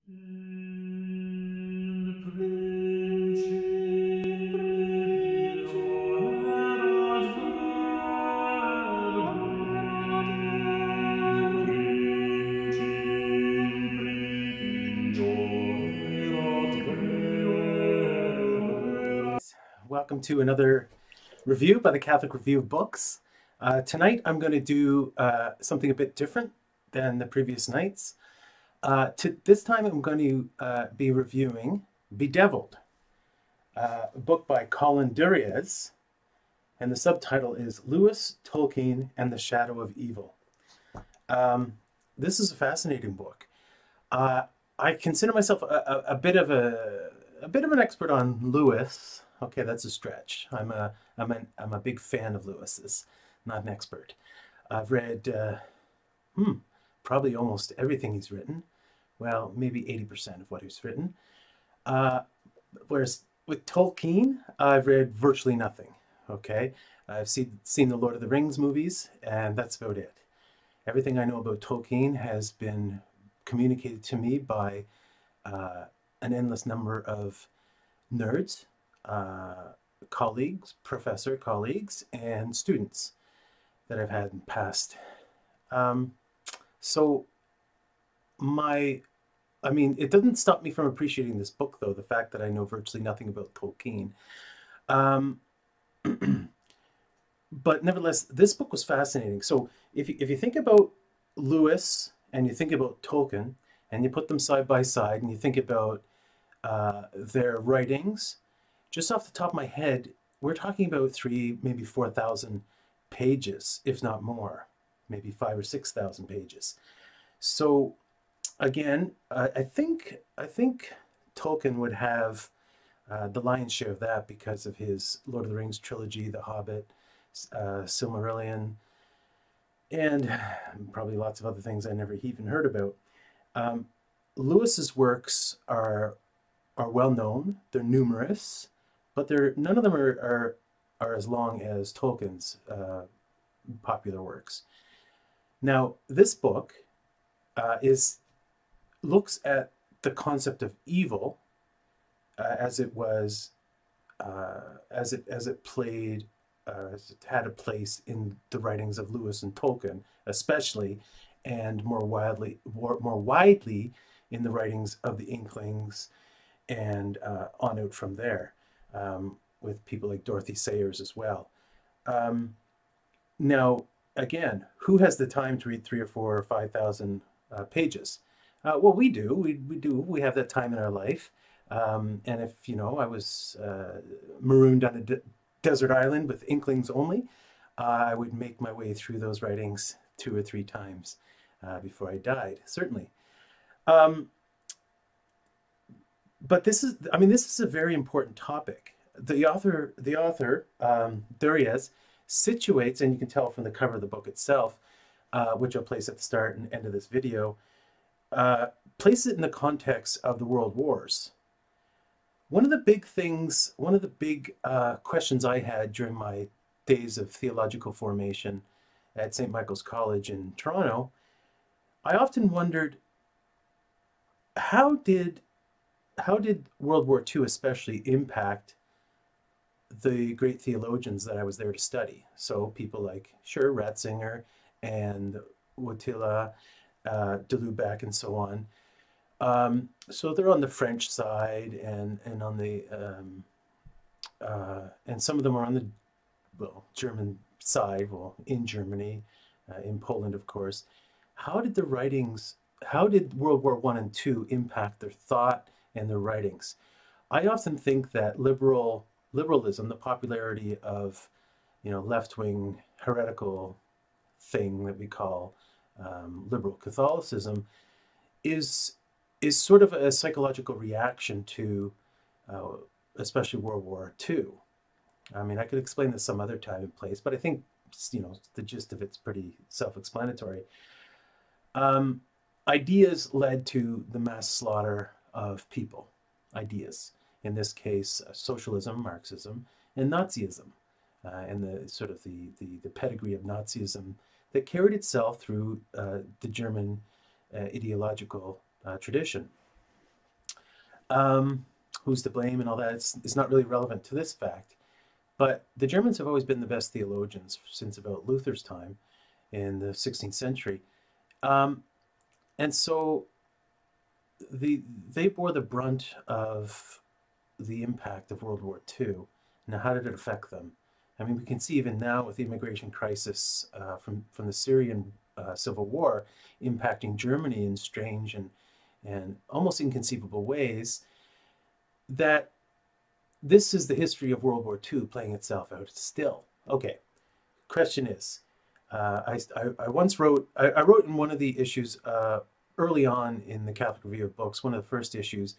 Welcome to another review by the Catholic Review of Books. Tonight I'm going to do something a bit different than the previous nights. This time I'm going to be reviewing Bedeviled, a book by Colin Duriez, and the subtitle is Lewis, Tolkien, and the Shadow of Evil. This is a fascinating book. I consider myself a bit of an expert on Lewis. Okay, that's a stretch. I'm a big fan of Lewis's, not an expert. I've read probably almost everything he's written. Well, maybe 80% of what he's written. Whereas with Tolkien, I've read virtually nothing. Okay, I've seen the Lord of the Rings movies, and that's about it. Everything I know about Tolkien has been communicated to me by an endless number of nerds, professor colleagues, and students that I've had in the past. It doesn't stop me from appreciating this book, though, the fact that I know virtually nothing about Tolkien. But nevertheless, this book was fascinating. So if you think about Lewis and you think about Tolkien, and you put them side by side, and you think about their writings, just off the top of my head, we're talking about 3,000, maybe 4,000 pages, if not more, maybe 5,000 or 6,000 pages. So again, I think Tolkien would have the lion's share of that because of his Lord of the Rings trilogy, The Hobbit, Silmarillion, and probably lots of other things I never even heard about. Lewis's works are well known. They're numerous, but none of them are as long as Tolkien's popular works. Now, this book looks at the concept of evil as it had a place in the writings of Lewis and Tolkien, especially, and more widely in the writings of the Inklings, and on out from there, with people like Dorothy Sayers as well. Now, again, who has the time to read 3,000 or 4,000 or 5,000 pages? Well, we do. We have that time in our life. And if, I was marooned on a desert island with Inklings only, I would make my way through those writings 2 or 3 times before I died, certainly. But this is a very important topic. The author, Duriez, situates, and you can tell from the cover of the book itself, which I'll place at the start and end of this video, place it in the context of the World Wars. One of the big questions I had during my days of theological formation at St. Michael's College in Toronto, I often wondered, how did World War II especially impact the great theologians that I was there to study? So people like, sure, Ratzinger and Wojtyla, de Lubac, and so on. So they're on the French side, and on the and some of them are on the German side. Well, in Germany, in Poland, of course. How did World War I and II impact their thought and their writings? I often think that liberalism, the popularity of left-wing heretical thing that we call liberal Catholicism, is sort of a psychological reaction to especially World War II. I mean, I could explain this some other time and place, but I think the gist of it's pretty self-explanatory. Ideas led to the mass slaughter of people. Ideas, in this case, socialism, Marxism, and Nazism, and the pedigree of Nazism that carried itself through the German ideological tradition. Um, who's to blame and all that? It's not really relevant to this fact. But the Germans have always been the best theologians since about Luther's time in the 16th century. Um, and so the they bore the brunt of the impact of World War II. Now, how did it affect them? I mean, we can see even now with the immigration crisis from the Syrian civil war impacting Germany in strange and almost inconceivable ways, that this is the history of World War II playing itself out still. Okay, question is, I once wrote, I wrote in one of the issues early on in the Catholic Review of Books, one of the first issues,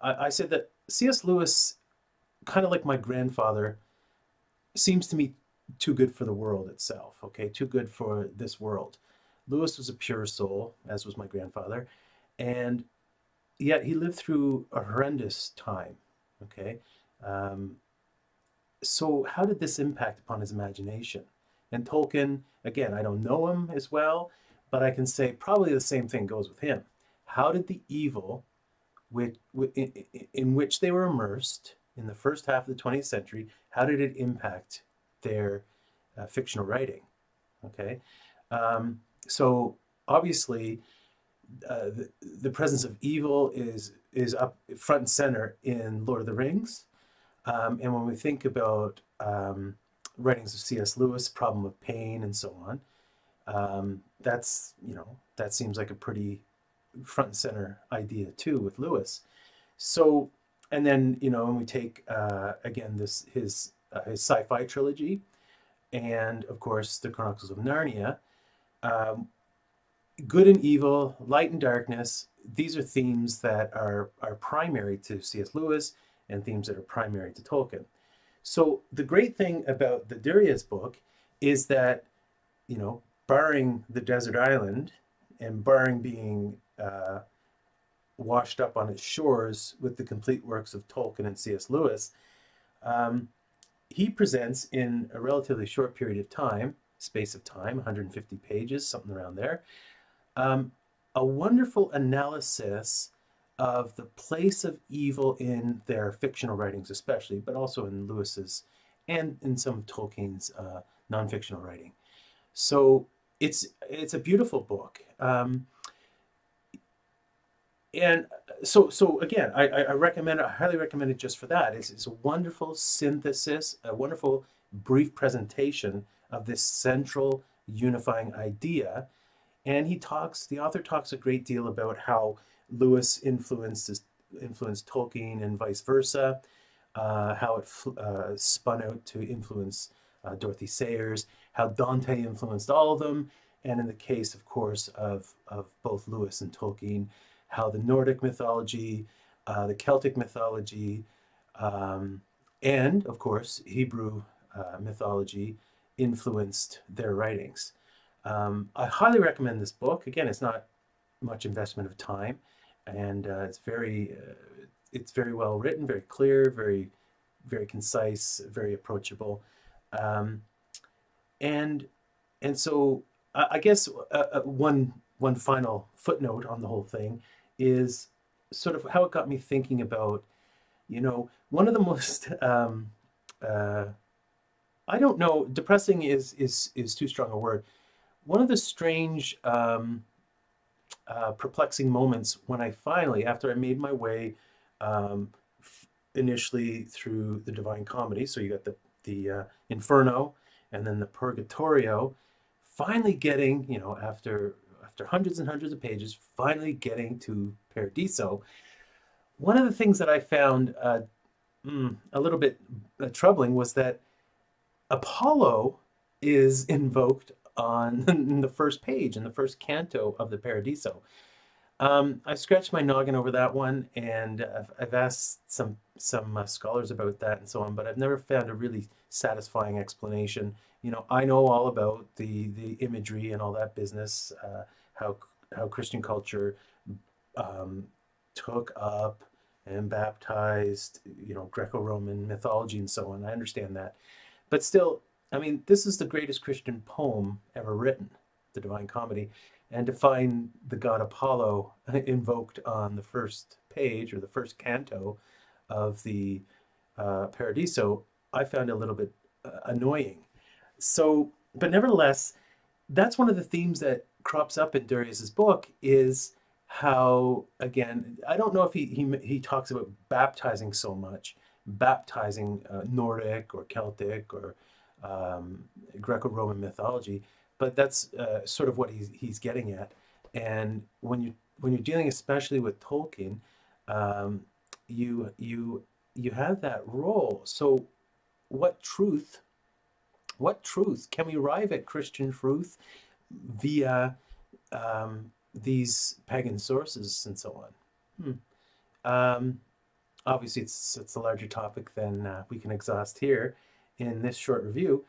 I said that C.S. Lewis, kind of like my grandfather, seems to me too good for the world itself, okay? Too good for this world. Lewis was a pure soul, as was my grandfather, and yet he lived through a horrendous time, okay? Um, so how did this impact upon his imagination? And Tolkien, again, I don't know him as well, but I can say probably the same thing goes with him. How did the evil which, in which they were immersed in the first half of the 20th century, how did it impact their fictional writing? Okay, so obviously the presence of evil is up front and center in Lord of the Rings, and when we think about writings of C.S. Lewis, Problem of Pain, and so on, that's that seems like a pretty front and center idea too with Lewis. So, and then when we take again his sci-fi trilogy, and of course the Chronicles of Narnia, um, good and evil, light and darkness. These are themes that are primary to C.S. Lewis and themes that are primary to Tolkien. So the great thing about the Duriez book is that, barring the desert island and barring being washed up on its shores with the complete works of Tolkien and C.S. Lewis, um, he presents in a relatively short period of time, space of time, 150 pages, something around there, um, a wonderful analysis of the place of evil in their fictional writings, especially, but also in Lewis's and in some of Tolkien's non-fictional writing. So it's a beautiful book. And so again, I recommend it, I highly recommend it just for that. It's a wonderful synthesis, a wonderful brief presentation of this central unifying idea. And the author talks a great deal about how Lewis influenced Tolkien and vice versa, how it spun out to influence Dorothy Sayers, how Dante influenced all of them, and in the case, of course, of both Lewis and Tolkien, how the Nordic mythology, the Celtic mythology, and of course, Hebrew mythology influenced their writings. I highly recommend this book. Again, it's not much investment of time, and it's very well written, very clear, very concise, very approachable, um, and and so I guess one final footnote on the whole thing is sort of how it got me thinking about, one of the most uh, I don't know, depressing is too strong a word. One of the strange, perplexing moments when I finally, after I made my way um, initially through the Divine Comedy, so you got the Inferno and then the Purgatorio, finally getting, after hundreds and hundreds of pages, finally getting to Paradiso. One of the things that I found a little bit troubling was that Apollo is invoked on in the first page, in the first canto of the Paradiso. I scratched my noggin over that one, and I've asked some scholars about that and so on, but I've never found a really satisfying explanation. I know all about the imagery and all that business, how how Christian culture um, took up and baptized, Greco-Roman mythology and so on. I understand that, but still, I mean, this is the greatest Christian poem ever written, the Divine Comedy. and to find the god Apollo invoked on the first page or the first canto of the Paradiso, I found a little bit annoying. So, but nevertheless, that's one of the themes that crops up in Duriez's book is how, again, I don't know if he talks about baptizing so much, baptizing Nordic or Celtic or Greco-Roman mythology, but that's sort of what he's getting at. And when you're dealing especially with Tolkien, um, you have that role. So what truth what truth can we arrive at Christian truth via these pagan sources and so on? Obviously, it's a larger topic than we can exhaust here in this short review.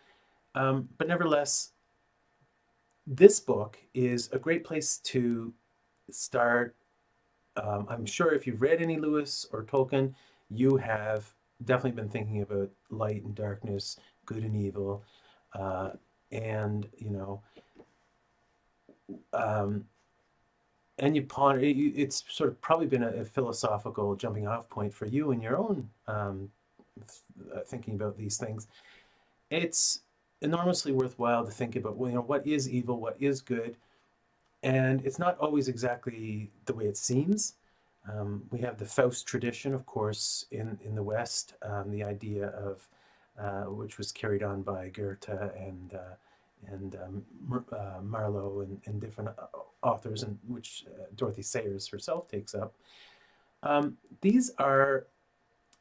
But nevertheless, this book is a great place to start. I'm sure if you've read any Lewis or Tolkien, you have definitely been thinking about light and darkness, good and evil, uh, and um, and you ponder. It's sort of probably been a philosophical jumping off point for you in your own thinking about these things. It's enormously worthwhile to think about, well, what is evil, what is good, and it's not always exactly the way it seems. We have the Faust tradition, of course, in the West, the idea of which was carried on by Goethe and Marlowe and different authors, and which Dorothy Sayers herself takes up. These are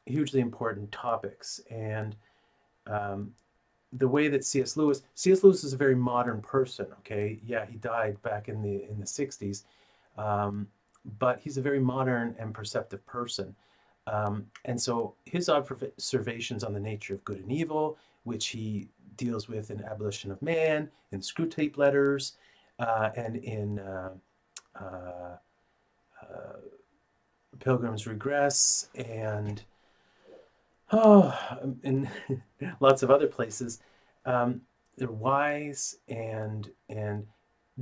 hugely important topics, and the way that C.S. Lewis is a very modern person. Okay, yeah, he died back in the 60s, but he's a very modern and perceptive person. And so his observations on the nature of good and evil, which he deals with in Abolition of Man, in Screwtape Letters, and in uh, Pilgrim's Regress, and in lots of other places. They're wise and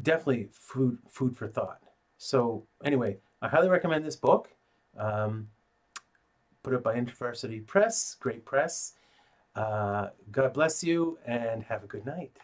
definitely food for thought. So anyway, I highly recommend this book. Put up by InterVarsity Press, great press. God bless you and have a good night.